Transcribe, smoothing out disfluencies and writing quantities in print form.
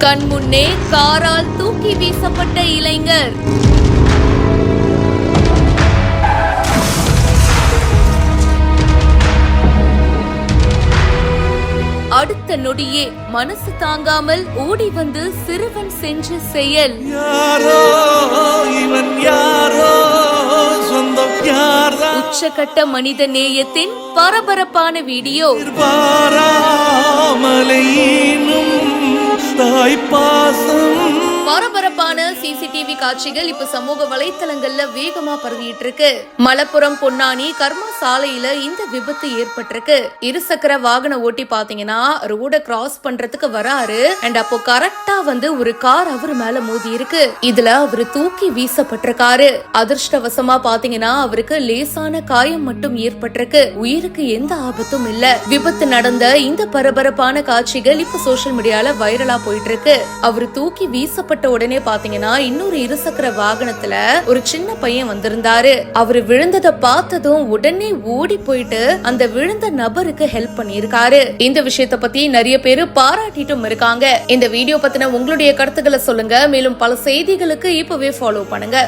கண் முன்னே காரால் தூக்கி வீசப்பட்ட இளைஞர். அடுத்த நொடியே மனசு தாங்காமல் ஓடி வந்து சிறுவன் சென்ற செயல். உச்சகட்ட மனித நேயத்தின் பரபரப்பான வீடியோ. பரபரப்பான சிசிடிவி காட்சிகள் இப்ப சமூக வலைத்தளங்கள்ல வேகமா பரவிட்டு இருக்கு. மலப்புரம் பொன்னானி கர்மா சாலையில இந்த விபத்து ஏற்பட்டிருக்கு. இருசக்கர வாகன ஓட்டி பாத்தீங்கன்னா ரோட கிராஸ் பண்றதுக்கு வராரு. அண்ட் அப்போ கரெக்டா வந்து ஒரு கார் அவர் மேல மோதி இருக்கு. இதுல அவரு தூக்கி வீசப்பட்டிருக்காரு. அதிர்ஷ்டவசமா பாத்தீங்கன்னா அவருக்கு லேசான காயம் மட்டும் ஏற்பட்டிருக்கு. உயிருக்கு எந்த ஆபத்தும் இல்ல. விபத்து நடந்த இந்த பரபரப்பான காட்சிகள் இப்ப சோசியல் மீடியால வைரலா போயிட்டு இருக்கு. அவரு தூக்கி வீசப்பட்ட உடனே பாத்தீங்கன்னா இன்னொரு இருசக்கர வாகனத்துல ஒரு சின்ன பையன் வந்திருந்தாரு. அவரு விழுந்ததை பார்த்ததும் உடனே ஓடி போயிட்டு அந்த விழுந்த நபருக்கு ஹெல்ப் பண்ணிருக்காரு. இந்த விஷயத்தை பத்தி நிறைய பேரு பாராட்டிட்டும் இருக்காங்க. இந்த வீடியோ பத்தின உங்களுடைய கருத்துக்களை சொல்லுங்க. மேலும் பல செய்திகளுக்கு இப்பவே ஃபாலோ பண்ணுங்க.